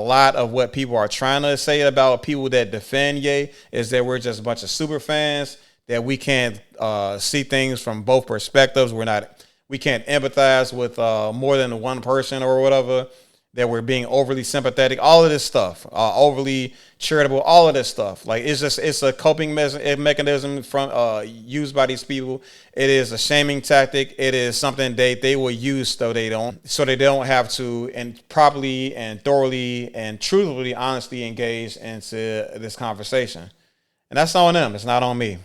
A lot of what people are trying to say about people that defend Ye is that we're just a bunch of super fans, that we can't see things from both perspectives. We can't empathize with more than one person or whatever, that we're being overly sympathetic, all of this stuff, overly charitable, all of this stuff. Like, it's a coping mechanism from used by these people. It is a shaming tactic. It is something they will use so they don't have to and properly and thoroughly and truthfully, honestly engage into this conversation. And that's on them. It's not on me.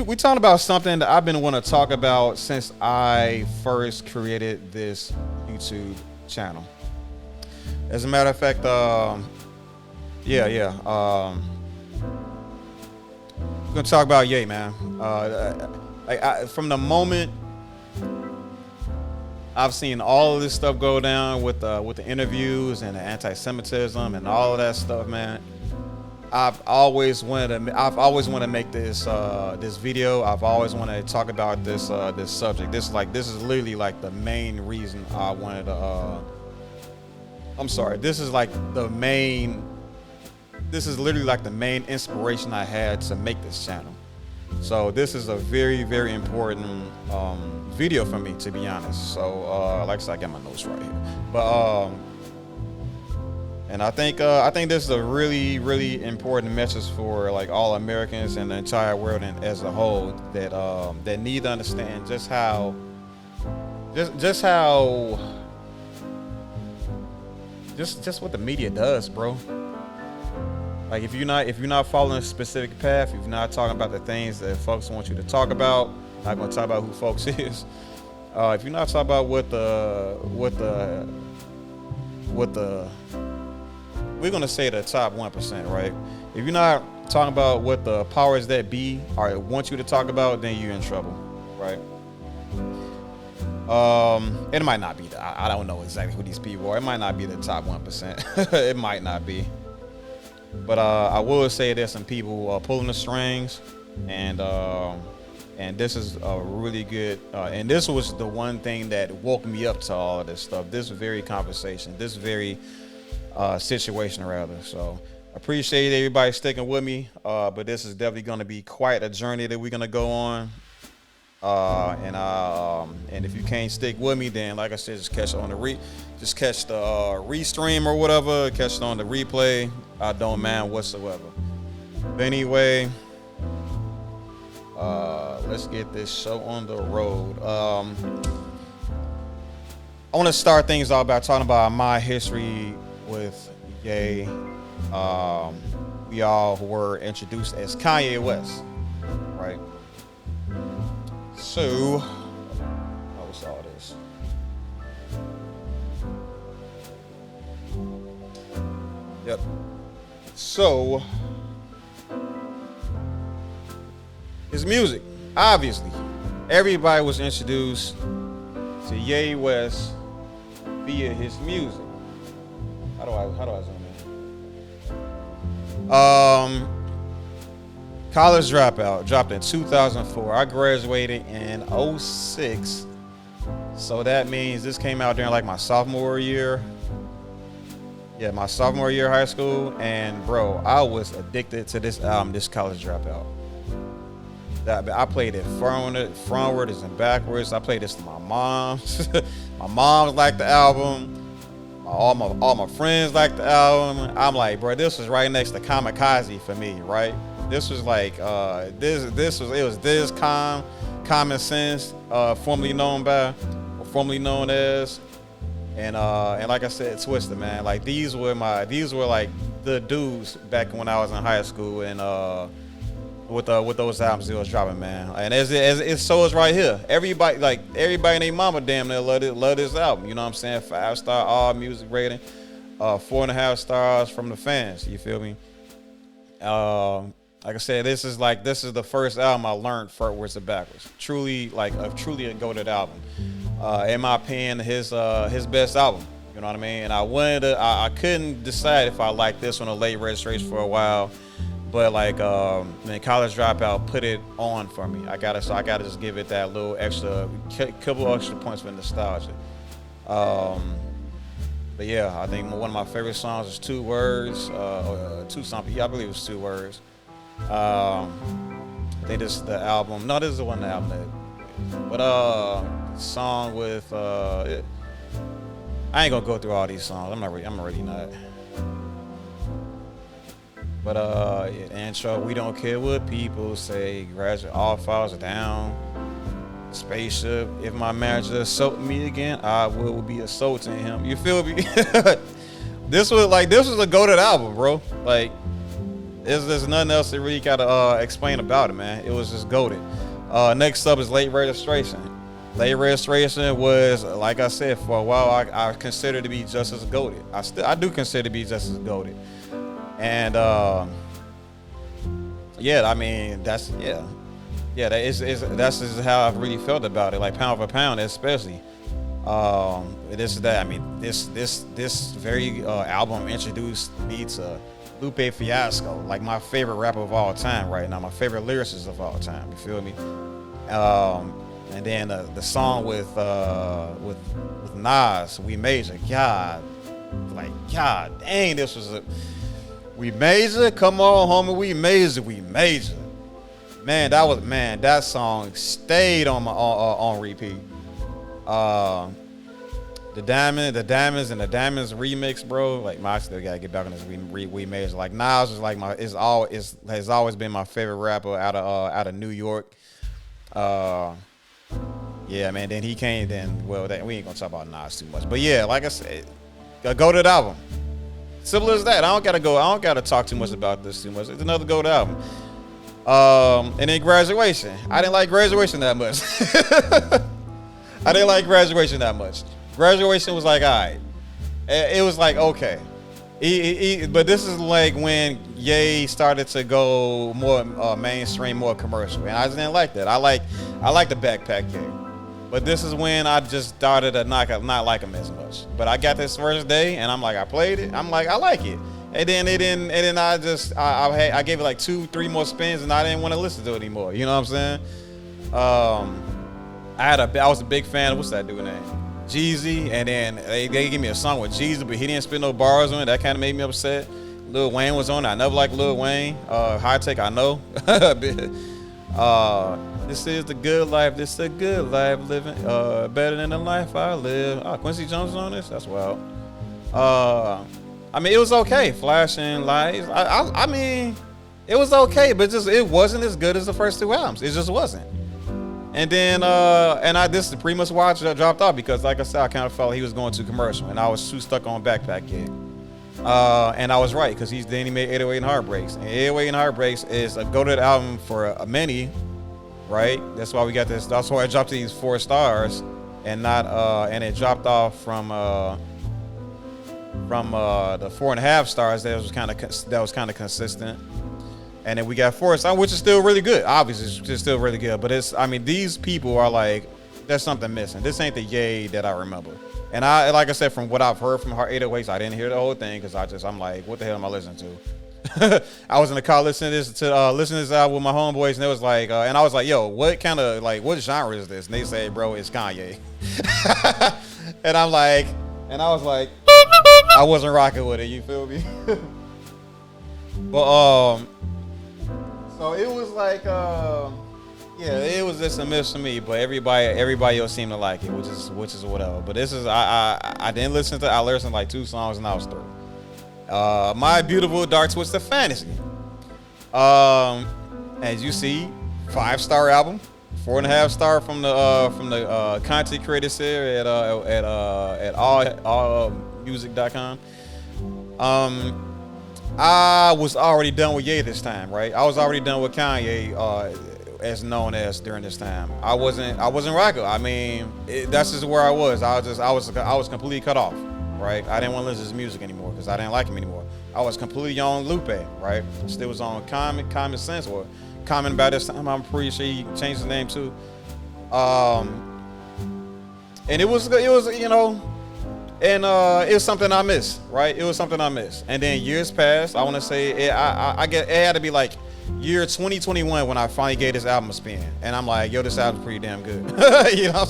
We talking about something that I've been wanting to talk about since I first created this YouTube channel. As a matter of fact, we're gonna talk about Ye, man. From the moment I've seen all of this stuff go down with the interviews and the anti-Semitism and all of that stuff, man. I've always wanted to make this video. I've always wanted to talk about this subject. This is literally like the main reason I wanted to. This is literally like the main inspiration I had to make this channel. So this is a very, very important video for me, to be honest. So like I said, I got my notes right here, but and I think this is a really, really important message for like all Americans and the entire world and as a whole, that need to understand just how what the media does, bro. Like, if you're not following a specific path, if you're not talking about the things that folks want you to talk about, not gonna talk about who folks is. If you're not talking about what the we're gonna say the top 1%, right? If you're not talking about what the powers that be want you to talk about, then you're in trouble, right? It might not be. I don't know exactly who these people are. It might not be the top 1%. It might not be. But I will say there's some people pulling the strings, and this is a really good. And this was the one thing that woke me up to all of this stuff. This very conversation. This very situation rather. So appreciate everybody sticking with me, but this is definitely going to be quite a journey that we're going to go on, and if you can't stick with me, then like I said, just catch it on the restream or whatever, catch it on the replay. I don't mind whatsoever. But anyway, let's get this show on the road. I want to start things off by talking about my history with Ye. We all were introduced as Kanye West, right? So, what's all this? Yep. So, his music, obviously, everybody was introduced to Ye West via his music. How do I zoom in? College Dropout dropped in 2004. I graduated in 06. So that means this came out during like my sophomore year. Yeah, my sophomore year of high school. And bro, I was addicted to this album, this College Dropout. I played it frontwards and backwards. I played this to my mom. My mom liked the album. All my friends liked the album. I'm like, bro, this was right next to Kamikaze for me, right? This was like Common Sense, formerly known as, and like I said, Twister, man. Like these were like the dudes back when I was in high school, and with those albums they was dropping, man. And as it shows right here, everybody and their mama damn near love this album. You know what I'm saying? 5-star all music rating, 4.5 stars from the fans. You feel me? Like I said, this is the first album I learned frontwards and backwards. Truly a goated album. In my opinion, his best album. You know what I mean? And I couldn't decide if I liked this one or Late Registration for a while. But like when College Dropout put it on for me. I gotta just give it that little extra couple extra points for nostalgia. But yeah, I think one of my favorite songs is Two Words, or two something. Yeah, I believe it was Two Words. I think this is the album. No, this is the one album that. But song with I ain't gonna go through all these songs. I'm already not. But yeah, intro, we don't care what people say. Graduate, all files are down. Spaceship, if my manager assault me again, I will be assaulting him. You feel me? This was a goated album, bro. Like, there's nothing else that really gotta explain about it, man. It was just goated. Next up is Late Registration. Late Registration was, like I said, for a while I consider to be just as goated. I do consider to be just as goated. And yeah, I mean that's just how I've really felt about it. Like pound for pound, especially. This very album introduced me to Lupe Fiasco, like my favorite rapper of all time right now, my favorite lyricist of all time. You feel me? And then the song with Nas, We Major. God dang, this was a. We major, come on, homie. We major. Man, that song stayed on my on repeat. The Diamonds and the Diamonds remix, bro. Like, I still gotta get back on this we major. Like Nas is like has always been my favorite rapper out of New York. Yeah, man. Then he came. We ain't gonna talk about Nas too much. But yeah, like I said, go to the album. Simple as that. I don't gotta talk too much about this too much. It's another goat album. And then Graduation. I didn't like Graduation that much. Graduation was like, all right. It was like, okay. But this is like when Ye started to go more mainstream, more commercial, and I just didn't like that. I like the Backpack Ye. But this is when I just started to not like him as much. But I got this first day, and I'm like, I played it. I'm like, I like it. And then I gave it like 2-3 more spins, and I didn't want to listen to it anymore. You know what I'm saying? I was a big fan of what's that dude's name? Jeezy, and then they gave me a song with Jeezy, but he didn't spit no bars on it. That kind of made me upset. Lil Wayne was on it. I never liked Lil Wayne. High Tech, I know. This is the good life. This is a good life living. Better than the life I live. Oh, Quincy Jones is on this? That's wild. I mean, it was okay. Flashing Lights. I mean, it was okay, but it wasn't as good as the first two albums. It just wasn't. And then, this pretty much why I dropped off, because, like I said, I kind of felt he was going too commercial, and I was too stuck on Backpack Kid. And I was right, because he made 808 and Heartbreaks. And 808 and Heartbreaks is a go-to album for many, right? That's why we got this. That's why I dropped these 4 stars, and not and it dropped off from the 4.5 stars. That was kind of consistent. And then we got 4 stars, which is still really good. Obviously, it's still really good. But these people are like, there's something missing. This ain't the Ye that I remember. And like I said, from what I've heard from 808s, I didn't hear the whole thing, because I'm like, what the hell am I listening to? I was in the car listening to this album with my homeboys, and it was like, and I was like, yo, what genre is this? And they say, bro, it's Kanye. And I was like, I wasn't rocking with it. You feel me? But so it was like, it was just a miss for me. But everybody else seemed to like it, which is whatever. But this is I didn't listen to. I listened to like 2 songs and I was through. My Beautiful Dark Twisted Fantasy. As you see, 5-star album, 4.5 star from the content creators here at allmusic.com. I was already done with Ye this time, right? I was already done with Kanye, as known as during this time. I wasn't rocking. I mean, that's just where I was. I was completely cut off, right? I didn't want to listen to his music anymore because I didn't like him anymore. I was completely on Lupe, right? Still was on Common Sense, or Common by this time. I'm pretty sure he changed his name too. And it was And it was something I missed, right? It was something I missed. And then years passed. I want to say I get it had to be like year 2021 when I finally gave this album a spin, and I'm like, yo, this album's pretty damn good. You know,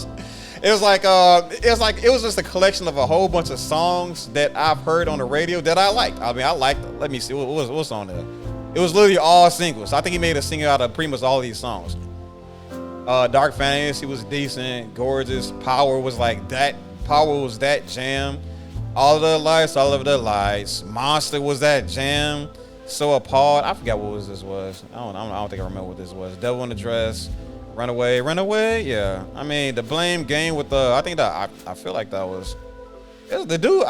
it was like it was just a collection of a whole bunch of songs that I've heard on the radio that I liked. I mean, I liked. Let me see what's on there. It was literally all singles. I think he made a single out of pretty much all of these songs. Dark Fantasy was decent. Gorgeous. Power was like that. Power was that jam. All of the lights. Monster was that jam. So Appalled. I forgot what this was. I don't think I remember what this was. Devil in the Dress. Runaway. Yeah. I mean, the Blame Game with the. I think that I feel like that was. It was the dude.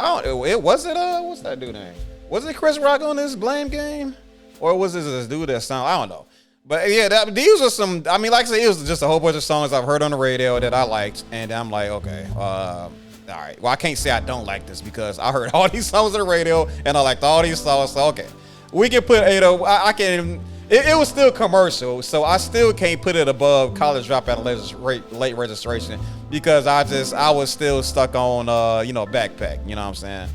What's that dude name? Was it Chris Rock on this Blame Game, or was this dude that sound? I don't know. But yeah, these were some. I mean, like I said, it was just a whole bunch of songs I've heard on the radio that I liked, and I'm like, okay, all right. Well, I can't say I don't like this because I heard all these songs on the radio and I liked all these songs. So okay, we can put 80. I can't. It was still commercial, so I still can't put it above College Dropout late registration because I was still stuck on Backpack. You know what I'm saying?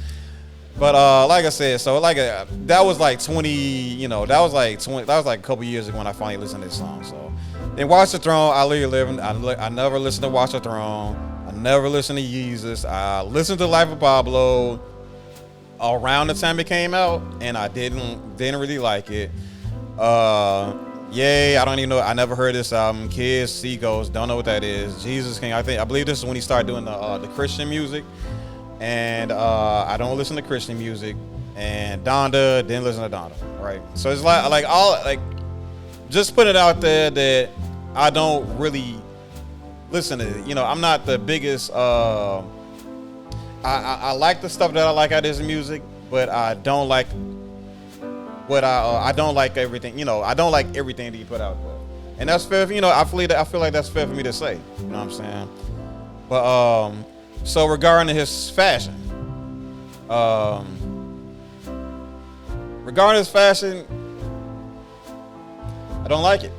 But like I said, so like that was like 20, that was like a couple years ago when I finally listened to this song. So then Watch the Throne, I never listened to Watch the Throne. I never listened to Yeezus. I listened to Life of Pablo around the time it came out, and I didn't really like it. I don't even know. I never heard this album. Kids, Seagulls, don't know what that is. Jesus King, I believe this is when he started doing the Christian music. And I don't listen to Christian music, and Donda, didn't listen to Donda, right? So it's like just put it out there that I don't really listen to it. I'm not the biggest. I like the stuff that I like out of his music, but I don't like what I don't like everything. I don't like everything that he put out there, and that's fair. I feel like that's fair for me to say. You know what I'm saying? But so regarding his fashion, I don't like it.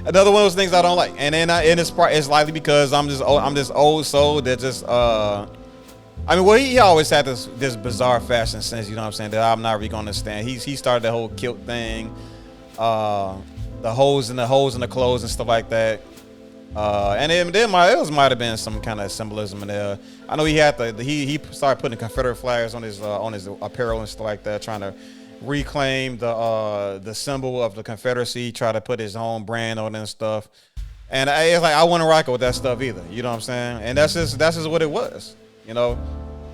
Another one of those things I don't like, and then it's likely because I'm this old soul that just he always had this bizarre fashion sense. You know what I'm saying? That I'm not really gonna understand. He started the whole kilt thing, the holes in the clothes and stuff like that. And then there might have been some kind of symbolism in there. I know he had he started putting Confederate flags on his apparel and stuff like that, trying to reclaim the symbol of the Confederacy, try to put his own brand on it and stuff. And it's like I wouldn't rock it with that stuff either. You know what I'm saying? And that's just what it was.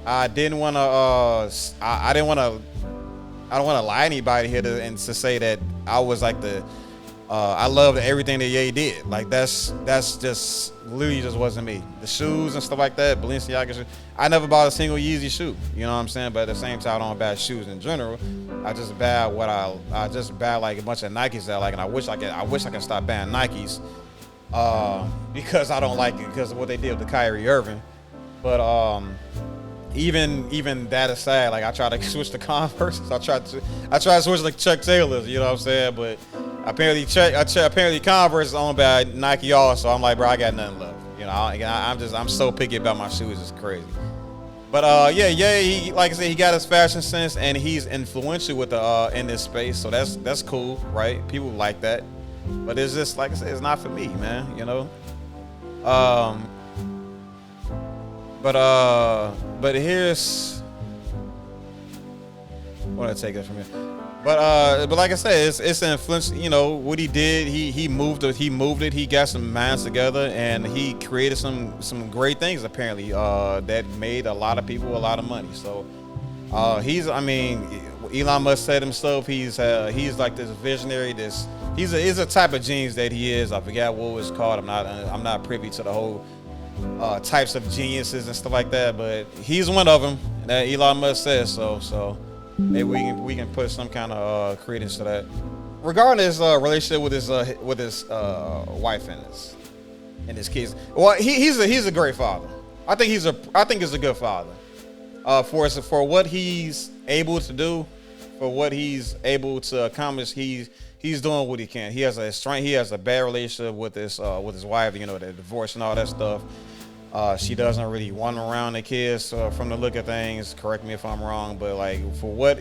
I didn't want to. I don't want to lie to anybody here to say that I was like I loved everything that Ye did. Like that's just literally just wasn't me. The shoes and stuff like that, Balenciaga shoes. I never bought a single Yeezy shoe. You know what I'm saying? But at the same time, I don't buy shoes in general. I just buy like a bunch of Nikes that I like, and I wish I could stop buying Nikes because I don't like it because of what they did with the Kyrie Irving. But even that aside, like I try to switch to Converse. I try to switch to Chuck Taylors. You know what I'm saying? But apparently Converse is owned by Nike also. I'm like, bro, I got nothing left. I'm so picky about my shoes. It's crazy. But he, like I said, he got his fashion sense and he's influential with in this space. So that's cool, right? People like that. But it's just like I said, it's not for me, man. But here's what I take it from here. But like I said, it's an influence. What he did. He moved it. He got some minds together, and he created some great things apparently that made a lot of people a lot of money. So Elon Musk said himself, he's like this visionary. He's a type of genius that he is. I forgot what it was called. I'm not privy to the whole types of geniuses and stuff like that, but he's one of them. That Elon Musk says so. So. Maybe we can put some kind of credence to that. Regarding his relationship with his wife and his kids, well, he's a great father. I think he's a good father. For what he's able to do, for what he's able to accomplish, he's doing what he can. He has a bad relationship with his wife, the divorce and all that stuff. She doesn't really want around the kids from the look of things. Correct me if I'm wrong, but like for what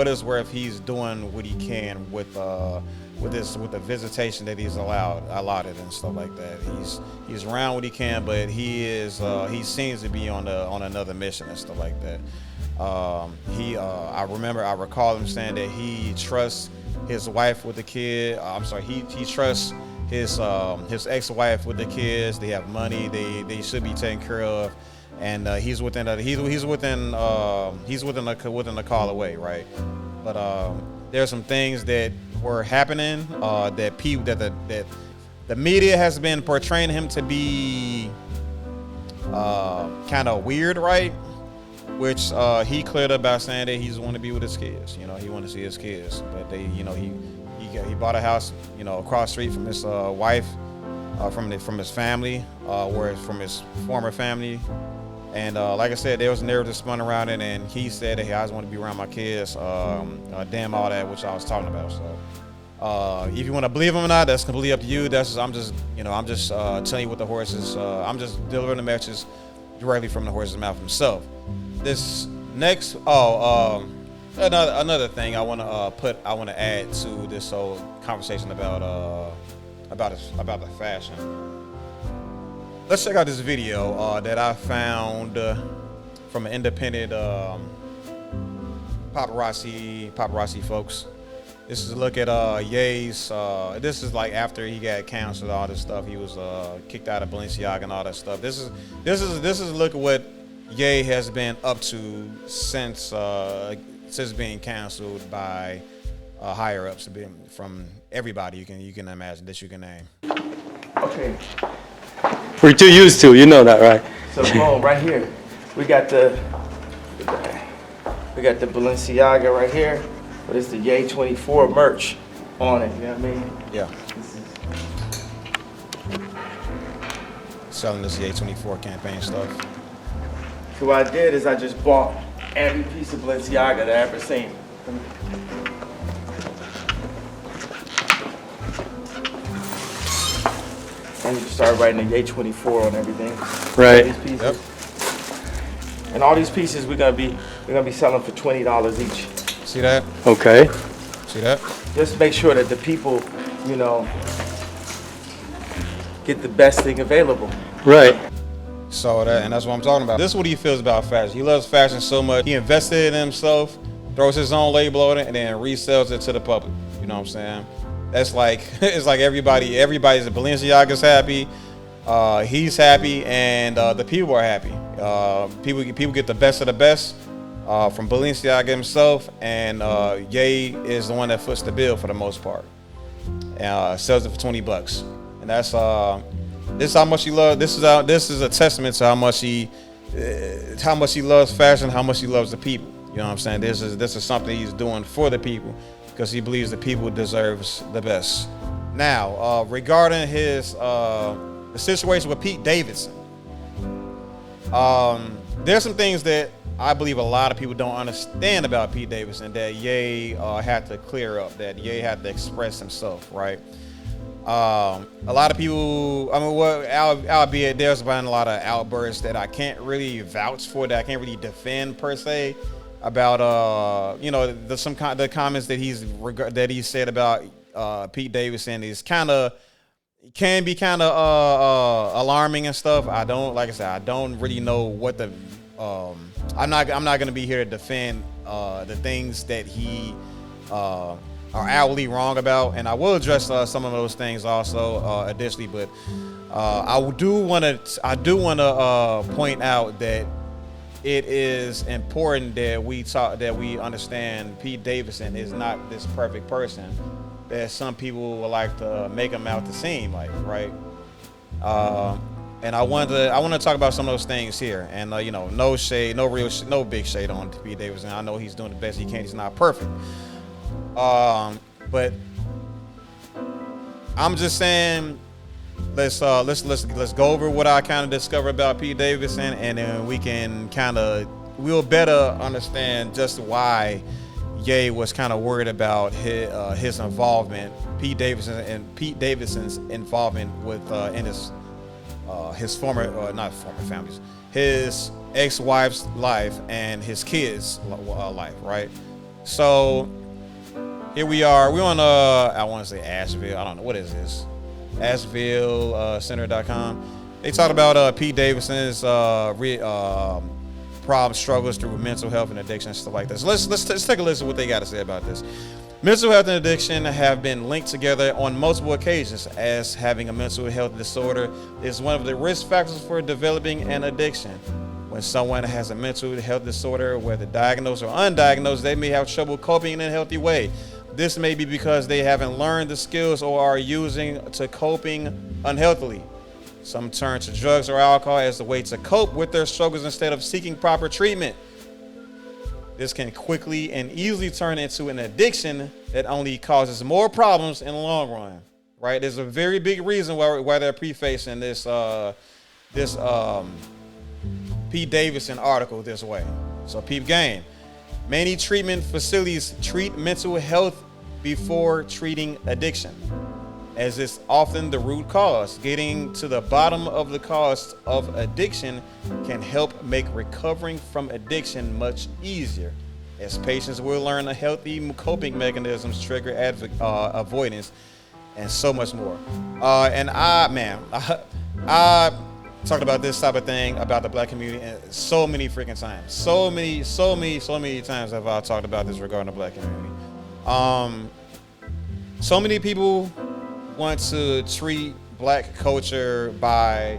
it's worth, he's doing what he can with the visitation that he's allotted and stuff like that. He's around what he can, but he seems to be on another mission and stuff like that. I recall him saying that he trusts his wife with the kid. He trusts his ex-wife with the kids. They have money. They should be taken care of, and he's within a call away, right? But there's some things that were happening that the media has been portraying him to be kind of weird, right? Which he cleared up by saying that he's want to be with his kids. You know, he want to see his kids, but he bought a house, across the street from his wife, from his family, from his former family. And like I said, there was a narrative spun around it, and he said that, hey, I just want to be around my kids. Damn all that, which I was talking about. So if you want to believe him or not, that's completely up to you. I'm just telling you what the horses. I'm just delivering the message directly from the horse's mouth himself. This next, another thing I want to add to this whole conversation about the fashion. Let's check out this video that I found from an independent paparazzi folks. This is a look at Ye's. This is like after he got canceled, all this stuff. He was kicked out of Balenciaga and all that stuff. This is a look at what Ye has been up to since being canceled by higher ups, from everybody you can imagine that you can name. Okay. We're too used to, you know that, right? So boom, right here, we got the Balenciaga right here, but it's the Ye 24 merch on it. You know what I mean? Yeah. Selling this Ye 24 campaign stuff. So what I did is I just bought every piece of Balenciaga that I ever seen. And you start writing the Ye 24 on everything. Right. These pieces. Yep. And all these pieces we're gonna be selling for $20 each. See that? Okay. See that? Just make sure that the people, get the best thing available. Right. So that's what I'm talking about. This is what he feels about fashion. He loves fashion so much. He invested in himself, throws his own label on it, and then resells it to the public. You know what I'm saying? That's like, it's like everybody's Balenciaga's happy, he's happy, and the people are happy. People get the best of the best from Balenciaga himself, and Ye is the one that foots the bill for the most part. Sells it for $20, and that's this is how much he loves. This is a testament to how much he loves fashion, how much he loves the people. You know what I'm saying? This is something he's doing for the people, because he believes the people deserves the best. Now, regarding his the situation with Pete Davidson, there's some things that I believe a lot of people don't understand about Pete Davidson that Ye had to clear up, that Ye had to express himself, right? A lot of people, albeit there's been a lot of outbursts that I can't really vouch for, that I can't really defend per se, about the comments that he said about Pete Davidson can be kind of alarming and stuff. I don't really know what the I'm not gonna be here to defend the things that he are outwardly wrong about, and I will address some of those things also additionally. But I do want to point out that it is important that we understand Pete Davidson is not this perfect person that some people would like to make him out to seem like, right? And I want to talk about some of those things here, and no shade, no big shade on Pete Davidson. I know he's doing the best he can. He's not perfect, but I'm just saying, let's go over what I kind of discovered about Pete Davidson, and then we'll better understand just why Ye was kind of worried about his involvement, Pete Davidson's involvement with his not former families, his ex-wife's life and his kids' life, right? So here we are. We're on I want to say Asheville. I don't know what is this. AshevilleCenter.com. They talk about Pete Davidson's problem struggles through mental health and addiction and stuff like this. Let's take a listen to what they got to say about this. Mental health and addiction have been linked together on multiple occasions, as having a mental health disorder is one of the risk factors for developing an addiction. When someone has a mental health disorder, whether diagnosed or undiagnosed, they may have trouble coping in a healthy way. This may be because they haven't learned the skills or are using to coping unhealthily. Some turn to drugs or alcohol as a way to cope with their struggles instead of seeking proper treatment. This can quickly and easily turn into an addiction that only causes more problems in the long run. Right? There's a very big reason why they're prefacing this Pete Davidson article this way. So peep game. Many treatment facilities treat mental health before treating addiction, as it's often the root cause. Getting to the bottom of the cause of addiction can help make recovering from addiction much easier, as patients will learn a healthy coping mechanisms, trigger avoidance, and so much more. And I talked about this type of thing about the black community so many freaking times. So many times have I talked about this regarding the black community. So many people want to treat black culture by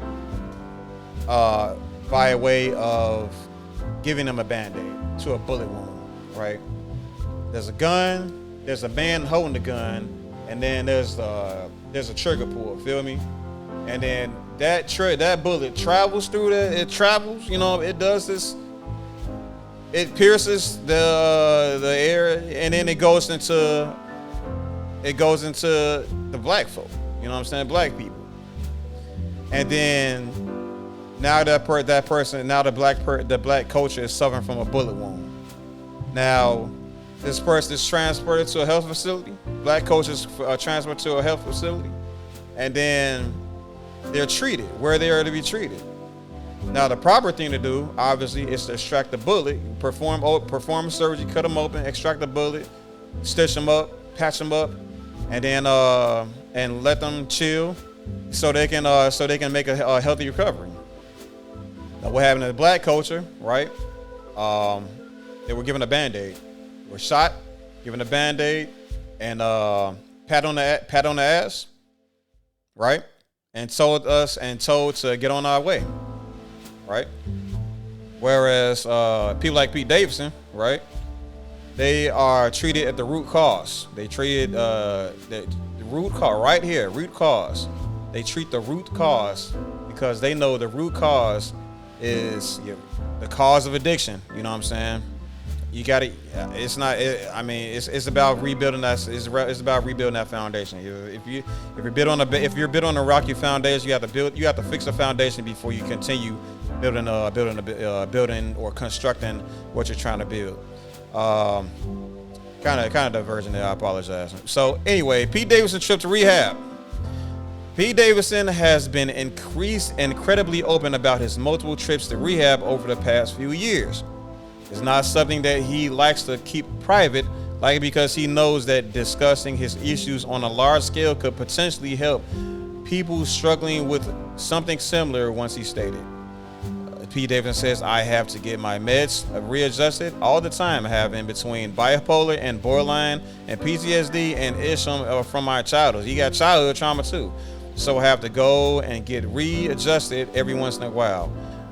a way of giving them a band-aid to a bullet wound, right? There's a gun, there's a man holding the gun, and then there's a trigger pull, feel me? And then that bullet travels through it travels, it does this, it pierces the air, and then it goes into the black folk, black people. And then now the black culture is suffering from a bullet wound. Now this person is transported to a health facility. Black culture is transported to a health facility, and then they're treated where they are to be treated. Now the proper thing to do, obviously, is to extract the bullet, perform surgery, cut them open, extract the bullet, stitch them up, patch them up, and then and let them chill so they can make a healthy recovery. Now what happened in the black culture, right? They were given a band-aid. They were shot, given a band-aid, and pat on the ass, right? And told to get on our way, right? Whereas people like Pete Davidson, right? They are treated at the root cause. They treated the root cause right here, root cause. They treat the root cause because they know the root cause is the cause of addiction. You know what I'm saying? You got to. It's not. It's about rebuilding that. It's about rebuilding that foundation. If you're built on a rocky foundation, you have to fix the foundation before you continue building or constructing what you're trying to build. Kind of diverging there. I apologize. So anyway, Pete Davidson trip to rehab. Pete Davidson has been incredibly open about his multiple trips to rehab over the past few years. It's not something that he likes to keep private, because he knows that discussing his issues on a large scale could potentially help people struggling with something similar. Once he stated, Pete Davidson says, "I have to get my meds readjusted all the time. I have in between bipolar and borderline and PTSD and issues from my childhood. He got childhood trauma too, so I have to go and get readjusted every once in a while.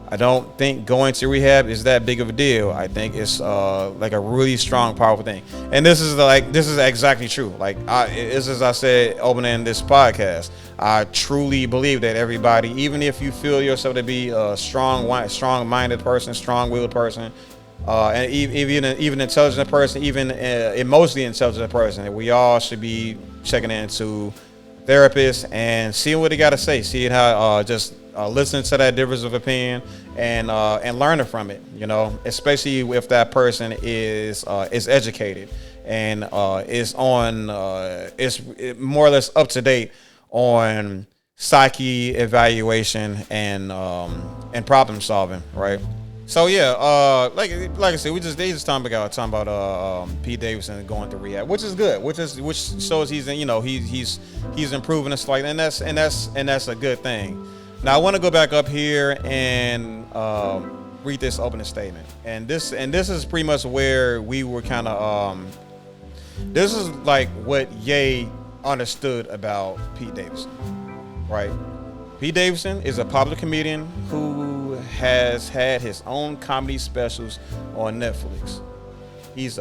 I don't think going to rehab is that big of a deal. I think it's like a really strong, powerful thing." And this is exactly true. As I said opening this podcast, I truly believe that everybody, even if you feel yourself to be a strong-minded person, strong-willed person, and even intelligent person, even emotionally intelligent person, we all should be checking into therapists and seeing what they got to say, seeing how listening to that difference of opinion and learning from it, especially if that person is educated and is more or less up to date on psyche evaluation and problem solving, right? So yeah, like I said, they just talking about Pete Davidson going through rehab, which is good, which shows he's he's improving his life, and that's a good thing. Now I want to go back up here and read this opening statement, and this is pretty much where we were kind of this is like what Ye understood about Pete Davidson, right? Pete Davidson is a popular comedian who has had his own comedy specials on Netflix. He's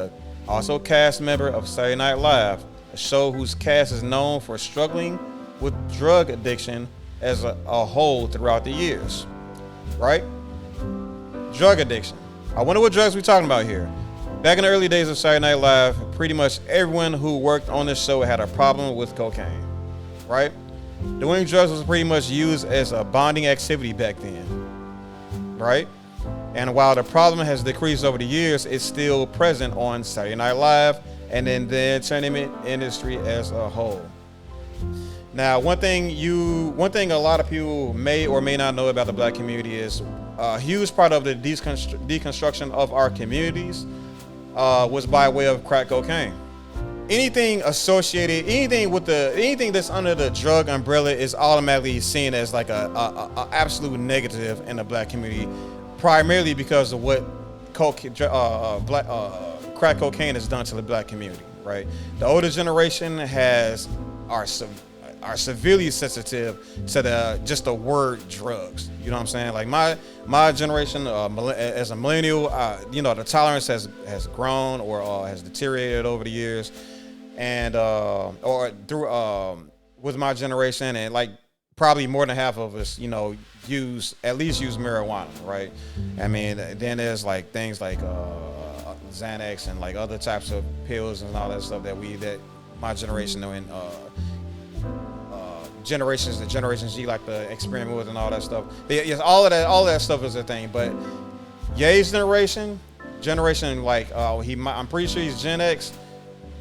also a cast member of Saturday Night Live, a show whose cast is known for struggling with drug addiction as a whole throughout the years, right? Drug addiction. I wonder what drugs we're talking about here. Back in the early days of Saturday Night Live, pretty much everyone who worked on this show had a problem with cocaine, right? Doing drugs was pretty much used as a bonding activity back then, right? And while the problem has decreased over the years, it's still present on Saturday Night Live and in the entertainment industry as a whole. Now, one thing a lot of people may or may not know about the black community is a huge part of the deconstruction of our communities was by way of crack cocaine. Anything that's under the drug umbrella is automatically seen as like a absolute negative in the black community, primarily because of what crack cocaine has done to the black community, right? The older generation are severely sensitive to just the word drugs. You know what I'm saying? Like my generation, as a millennial, the tolerance has grown or has deteriorated over the years. And or through with my generation, and like probably more than half of us, use marijuana, right? I mean, then there's like things like Xanax and like other types of pills and all that stuff that my generation and generations G like to experiment with and all that stuff. Yes, all of that stuff is a thing. But Ye's generation like I'm pretty sure he's Gen X.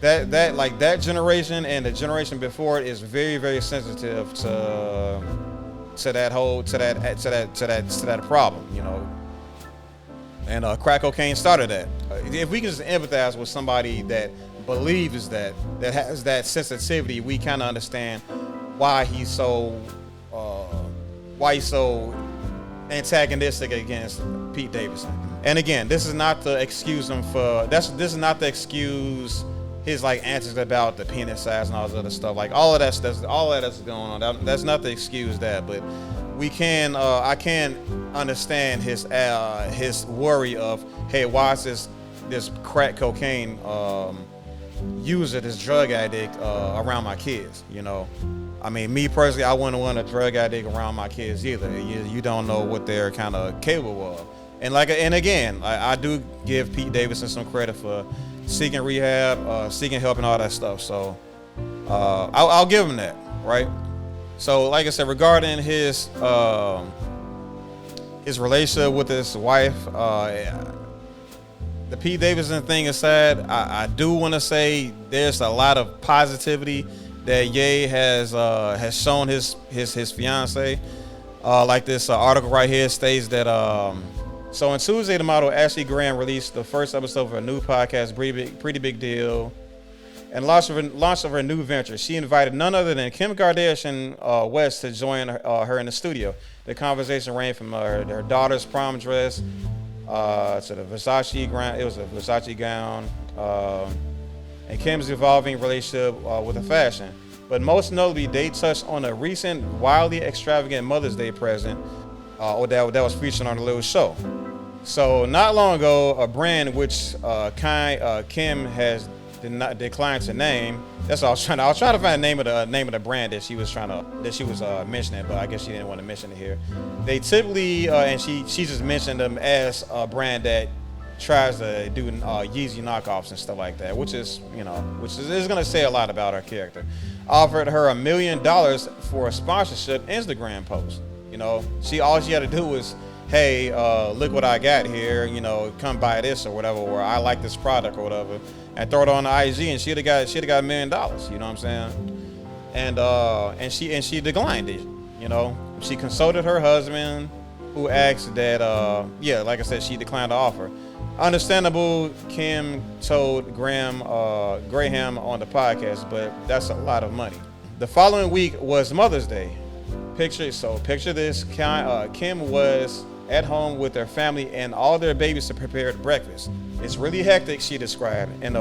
That generation and the generation before it is very, very sensitive to that problem, And crack cocaine started that. If we can just empathize with somebody that believes that has that sensitivity, we kind of understand why he's so antagonistic against Pete Davidson. And again, this is not to excuse him this is not to excuse his like answers about the penis size and all this other stuff. Like all of that's going on. That's not to excuse that, but I can understand his worry of, hey, why is this crack cocaine user, this drug addict around my kids? I mean, me personally, I wouldn't want a drug addict around my kids either. You don't know what they're kind of capable of. And again, I do give Pete Davidson some credit for seeking rehab, seeking help and all that stuff. So I'll give him that, right? So like I said, regarding his relationship with his wife, the Pete Davidson thing aside, I do want to say there's a lot of positivity that Ye has shown his fiance. Like this article right here states that so on Tuesday, the model Ashley Graham released the first episode of her new podcast, Pretty Big Deal, and launch of her new venture. She invited none other than Kim Kardashian West to join her in the studio. The conversation ranged from her daughter's prom dress to the Versace gown. It was a Versace gown, and Kim's evolving relationship with the fashion. But most notably, they touched on a recent wildly extravagant Mother's Day present that was featured on the little show. So not long ago, a brand which Kim has declined to name. That's all I was trying to find the name of the brand that she was mentioning, but I guess she didn't want to mention it here. They typically and she just mentioned them as a brand that tries to do Yeezy knockoffs and stuff like that, which is going to say a lot about her character. Offered her $1 million for a sponsorship Instagram post. All she had to do was, hey, look what I got here, come buy this or whatever, or I like this product or whatever, and throw it on the IG, and she'd have got $1 million. You know what I'm saying? And she declined it. You know, she consulted her husband, who asked that, like I said, she declined the offer. Understandable, Kim told Graham on the podcast, but that's a lot of money. The following week was Mother's Day. Picture this, Kim was at home with their family and all their babies to prepare breakfast. It's really hectic, she described, and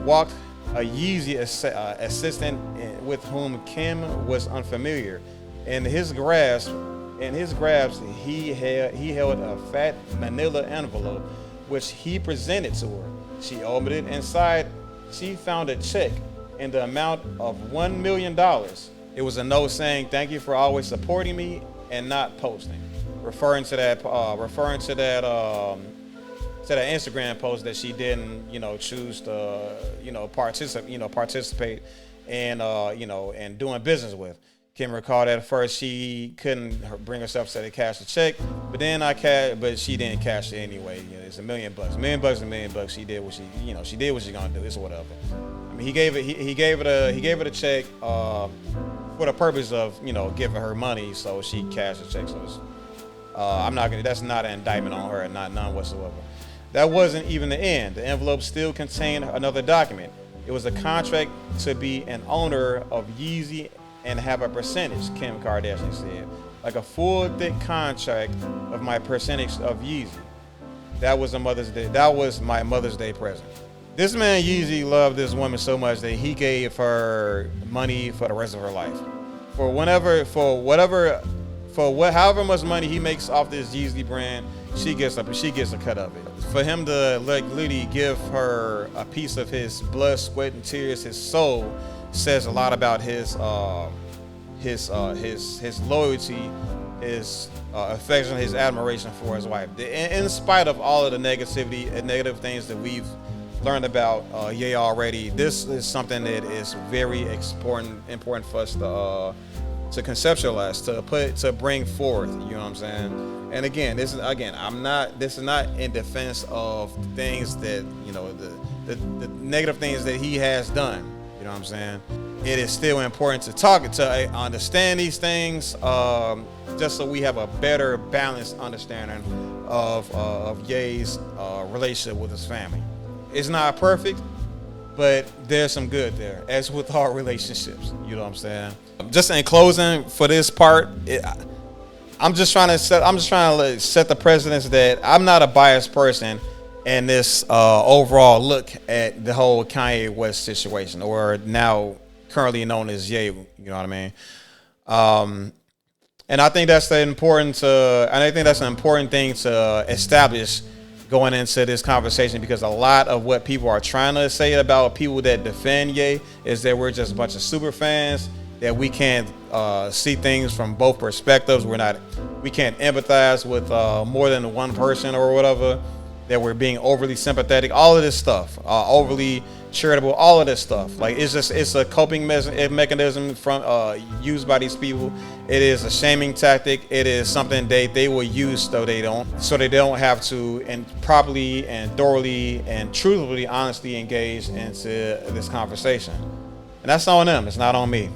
walked a Yeezy assistant with whom Kim was unfamiliar. In his grasp, he held a fat manila envelope, which he presented to her. She opened it. Inside, she found a check in the amount of $1 million. It was a note saying, "Thank you for always supporting me and not posting," referring to that Instagram post that she didn't, choose to, participate in, and doing business with. Kim recalled that at first she couldn't bring herself to cash the check, but she didn't cash it anyway. It's $1 million. $1 million. She did what she did what she's gonna do. It's whatever. I mean, he gave it a check for the purpose of giving her money, so she cashed the check. So that's not an indictment on her, none whatsoever. That wasn't even the end. The envelope still contained another document. It was a contract to be an owner of Yeezy and have a percentage, Kim Kardashian said. Like a full thick contract of my percentage of Yeezy. That was my Mother's Day present. This man Yeezy loved this woman so much that he gave her money for the rest of her life. However much money he makes off this Yeezy brand, she gets a cut of it. For him to literally give her a piece of his blood, sweat, and tears, his soul, says a lot about his loyalty, his affection, his admiration for his wife. In spite of all of the negativity and negative things that we've learned about Ye already, this is something that is very important for us to conceptualize, to bring forth. You know what I'm saying? And again, this is not in defense of things that the negative things that he has done. You know what I'm saying? It is still important to understand these things, just so we have a better balanced understanding of Ye's relationship with his family. It's not perfect, but there's some good there, as with all relationships. You know what I'm saying? Just in closing for this part, I'm just trying to set the precedence that I'm not a biased person in this overall look at the whole Kanye West situation, or now currently known as Ye. You know what I mean? And I think that's an important thing to establish going into this conversation, because a lot of what people are trying to say about people that defend Ye is that we're just a bunch of super fans, that we can't see things from both perspectives. We can't empathize with more than one person or whatever, that we're being overly sympathetic, all of this stuff, overly charitable, all of this stuff. Like, it's a coping mechanism used by these people. It is a shaming tactic. It is something they will use so they don't have to properly and thoroughly and truthfully, honestly engage into this conversation. And that's on them. It's not on me.